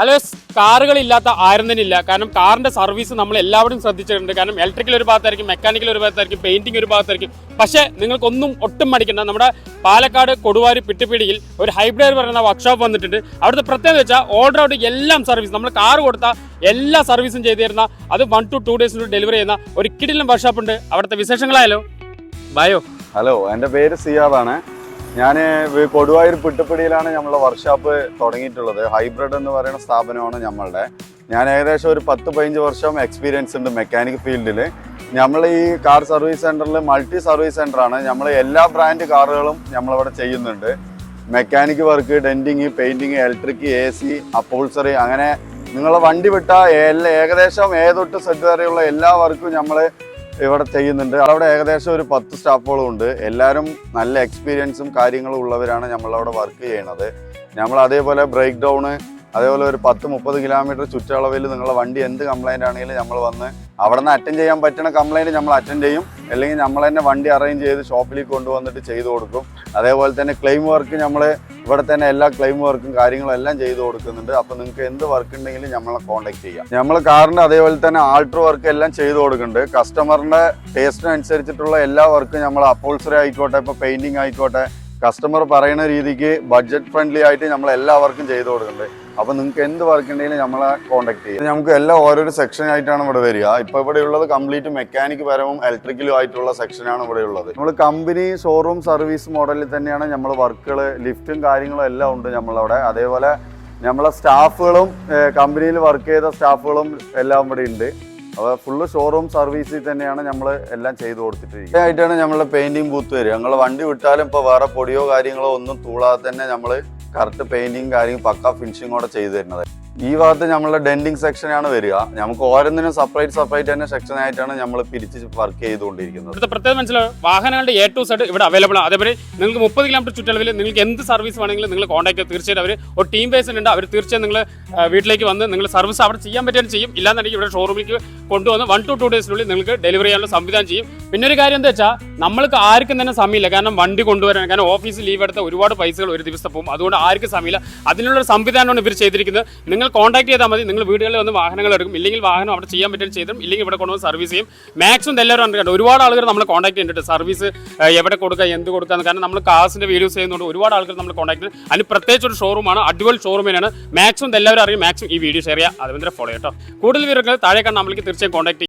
Hello, കാറുകളില്ലാത്ത ആരും തന്നെ ഇല്ല. കാരണം കാറിന്റെ സർവീസ് നമ്മൾ എല്ലാവരും ശ്രദ്ധിച്ചിട്ടുണ്ട്. കാരണം ഇലക്ട്രിക്കൽ ഒരു ഭാഗത്തായിരിക്കും, മെക്കാനിക്കൽ ഒരു ഭാഗത്തായിരിക്കും, പെയിന്റിംഗ് ഒരു ഭാഗത്തായിരിക്കും. പക്ഷേ നിങ്ങൾക്കൊന്നും ഒട്ടും മടിക്കണ്ട. നമ്മുടെ പാലക്കാട് കൊടുവാരി പിട്ടുപിടിയിൽ ഒരു ഹൈബ്രിഡ് പറയുന്ന വർക്ക്ഷോപ്പ് വന്നിട്ടുണ്ട്. അവിടുത്തെ പ്രത്യേകത വെച്ചാൽ ഓർഡർ ഔട്ട് എല്ലാം സർവീസ്, നമ്മൾ കാർ കൊടുത്താൽ എല്ലാ സർവീസും ചെയ്തു തരുന്ന, അത് 1 to 2 ഡേയ്സിനുള്ളിൽ ഡെലിവറി ചെയ്യുന്ന ഒരു കിടിലൻ വർക്ക്ഷോപ്പ് ഉണ്ട്. അവിടുത്തെ വിശേഷങ്ങളായാലോ ബയോ. ഹലോ, എൻ്റെ പേര് സിയാദാണ്. ഞാൻ കൊടുവായൂർ പിട്ടുപിടിയിലാണ് നമ്മളുടെ വർക്ക്ഷോപ്പ് തുടങ്ങിയിട്ടുള്ളത്. ഹൈബ്രിഡ് എന്ന് പറയുന്ന സ്ഥാപനമാണ് നമ്മളുടെ. ഞാൻ ഏകദേശം ഒരു 10-15 വർഷം എക്സ്പീരിയൻസ് ഉണ്ട് മെക്കാനിക് ഫീൽഡിൽ. നമ്മൾ ഈ കാർ സർവീസ് സെൻറ്ററിൽ മൾട്ടി സർവീസ് സെൻ്ററാണ്. നമ്മൾ എല്ലാ ബ്രാൻഡ് കാറുകളും നമ്മളിവിടെ ചെയ്യുന്നുണ്ട്. Mechanic work, denting, painting, electric, AC, upholstery, അങ്ങനെ നിങ്ങളെ വണ്ടി വിട്ടാൽ ഏകദേശം ഏതൊട്ട് സെറ്റ് വരെയുള്ള എല്ലാ വർക്കും നമ്മൾ ഇവിടെ ചെയ്യുന്നുണ്ട്. അവിടെ ഏകദേശം ഒരു 10 സ്റ്റാഫുകളും ഉണ്ട്. എല്ലാവരും നല്ല എക്സ്പീരിയൻസും കാര്യങ്ങളും ഉള്ളവരാണ് നമ്മളവിടെ വർക്ക് ചെയ്യണത്. നമ്മൾ അതേപോലെ ബ്രേക്ക് ഡൗണ്, അതേപോലെ ഒരു 10-30 കിലോമീറ്റർ ചുറ്റളവിൽ നിങ്ങളുടെ വണ്ടി എന്ത് കംപ്ലൈൻ്റ് ആണെങ്കിലും നമ്മൾ വന്ന് അവിടെ നിന്ന് അറ്റൻഡ് ചെയ്യാൻ പറ്റുന്ന കംപ്ലൈൻറ്റ് നമ്മൾ അറ്റൻഡ് ചെയ്യും. അല്ലെങ്കിൽ നമ്മൾ തന്നെ വണ്ടി അറേഞ്ച് ചെയ്ത് ഷോപ്പിലേക്ക് കൊണ്ടുവന്നിട്ട് ചെയ്തു കൊടുക്കും. അതേപോലെ തന്നെ ക്ലെയിം വർക്ക് നമ്മൾ ഇവിടെ തന്നെ എല്ലാ ക്ലെയിം വർക്കും കാര്യങ്ങളും എല്ലാം ചെയ്തു കൊടുക്കുന്നുണ്ട്. അപ്പോൾ നിങ്ങൾക്ക് എന്ത് വർക്ക് ഉണ്ടെങ്കിലും നമ്മളെ കോൺടാക്ട് ചെയ്യാം. നമ്മൾ കാറിൻ്റെ അതേപോലെ തന്നെ ആൾട്ടർ വർക്ക് എല്ലാം ചെയ്തു കൊടുക്കുന്നുണ്ട്. കസ്റ്റമറിൻ്റെ ടേസ്റ്റിനനുസരിച്ചിട്ടുള്ള എല്ലാ വർക്കും നമ്മൾ അപ്പോൾസറി ആയിക്കോട്ടെ, ഇപ്പോൾ പെയിൻറ്റിങ് ആയിക്കോട്ടെ, കസ്റ്റമർ പറയുന്ന രീതിക്ക് ബഡ്ജറ്റ് ഫ്രണ്ട്ലി ആയിട്ട് നമ്മൾ എല്ലാ വർക്കും ചെയ്തു കൊടുക്കുന്നുണ്ട്. അപ്പോൾ നിങ്ങൾക്ക് എന്ത് വർക്ക് ഉണ്ടെങ്കിലും നമ്മളെ കോൺടാക്ട് ചെയ്യാം. നമുക്ക് എല്ലാം ഓരോരോ സെക്ഷൻ ആയിട്ടാണ് ഇവിടെ വരിക. ഇപ്പോൾ ഇവിടെ ഉള്ളത് കംപ്ലീറ്റ് മെക്കാനിക് പരവും ഇലക്ട്രിക്കലും ആയിട്ടുള്ള സെക്ഷനാണ് ഇവിടെ ഉള്ളത്. നമ്മൾ കമ്പനി ഷോറൂം സർവീസ് മോഡലിൽ തന്നെയാണ് നമ്മൾ വർക്കുകൾ, ലിഫ്റ്റും കാര്യങ്ങളും എല്ലാം ഉണ്ട് നമ്മളവിടെ. അതേപോലെ നമ്മളെ സ്റ്റാഫുകളും കമ്പനിയിൽ വർക്ക് ചെയ്ത സ്റ്റാഫുകളും എല്ലാം ഇവിടെ ഉണ്ട്. അപ്പോൾ ഫുള്ള് ഷോറൂം സർവീസിൽ തന്നെയാണ് നമ്മൾ എല്ലാം ചെയ്തു കൊടുത്തിട്ടിരിക്കുന്നത്. ആയിട്ടാണ് നമ്മളെ പെയിൻറ്റിങ് ബൂത്ത് വരിക. ഞങ്ങൾ വണ്ടി വിട്ടാലും ഇപ്പോൾ വേറെ പൊടിയോ കാര്യങ്ങളോ ഒന്നും തൂളാതെ തന്നെ നമ്മൾ കറക്റ്റ് പെയിൻറ്റിങ് കാര്യം പക്ക ഫിനിഷിങ്ങോടെ ചെയ്തു തരുന്നത്. ഈ ഭാഗത്ത് നമ്മളുടെ ഡെൻറ്റിങ് സെക്ഷനാണ് വരിക. നമുക്ക് ഓരോന്നിനും സെപ്പറേറ്റ് തന്നെ സെക്ഷനായിട്ടാണ് നമ്മൾ പിരിച്ച് വർക്ക് ചെയ്തുകൊണ്ടിരിക്കുന്നത്. ഇവിടുത്തെ പ്രത്യേകം മനസ്സിലാവും, വാഹനങ്ങളുടെ A to Z ഇവിടെ അവൈലബിൾ ആണ്. അതേപോലെ നിങ്ങൾക്ക് 30 കിലോമീറ്റർ ചുറ്റളവിൽ നിങ്ങൾക്ക് എന്ത് സർവീസ് വേണമെങ്കിലും നിങ്ങൾ കോൺടാക്ട് ചെയ്ത് തീർച്ചയായിട്ടും അവർ ഒരു ടീം ബേസ് ഉണ്ട്. അവർ തീർച്ചയായും നിങ്ങൾ വീട്ടിലേക്ക് വന്ന് നിങ്ങൾ സർവീസ് അവിടെ ചെയ്യാൻ പറ്റിയാലും ചെയ്യും. ഇല്ലാന്നുണ്ടെങ്കിൽ ഇവിടെ ഷോറൂമിലേക്ക് കൊണ്ടുവന്ന് 1 to 2 ഡേയ്സിനുള്ളിൽ നിങ്ങൾക്ക് ഡെലിവറി ചെയ്യാനുള്ള സംവിധാനം ചെയ്യും. പിന്നെ ഒരു കാര്യം എന്താ വെച്ചാൽ നമ്മൾക്ക് ആർക്കും തന്നെ സമയമില്ല. കാരണം വണ്ടി കൊണ്ടുവരാൻ, കാരണം ഓഫീസിൽ ലീവ് എടുത്ത ഒരുപാട് പൈസകൾ ഒരു ദിവസത്തെ പോകും. അതുകൊണ്ട് ആർക്കും സമയമില്ല. അതിനുള്ള സംവിധാനമാണ് ഇവർ ചെയ്തിരിക്കുന്നത്. നിങ്ങൾ കോൺടാക്ട് ചെയ്താൽ മതി. നിങ്ങൾ വീടുകളിൽ വന്ന് വാഹനങ്ങൾ എടുക്കും. ഇല്ലെങ്കിൽ വാഹനം അവിടെ ചെയ്യാൻ പറ്റുന്ന ചെയ്തും, ഇല്ലെങ്കിൽ ഇവിടെ കൊണ്ടുവന്ന് സർവീസ് ചെയ്യും. മാക്സിമം എല്ലാവരും കണ്ടിട്ടുണ്ട്. ഒരുപാട് ആളുകൾ നമ്മൾ കോൺടാക്ട് ചെയ്തിട്ടുണ്ട്. സർവീസ് എവിടെ കൊടുക്കുക, എന്ത് കൊടുക്കുക. കാരണം നമ്മൾ കാസിൻ്റെ വീഡിയോസ് ചെയ്യുന്നതുകൊണ്ട് ഒരുപാട് ആളുകൾ നമ്മൾ കോൺടാക്ട് ചെയ്യും. അതിന് പ്രത്യേകിച്ച് ഒരു ഷോറൂമാണ്, അടിപൊളി ഷോറൂമിനാണ്. മാക്സിമം എല്ലാവരും അറിയും. മാക്സിമം ഈ വീഡിയോ ഷെയർ ചെയ്യുക, അതുപോലെ ഫോളോ ചെയ്യട്ടോ. കൂടുതൽ വിവരങ്ങൾ താഴെ കാണാൻ നമ്മൾക്ക് തീർച്ചയായും കോൺടാക്ട്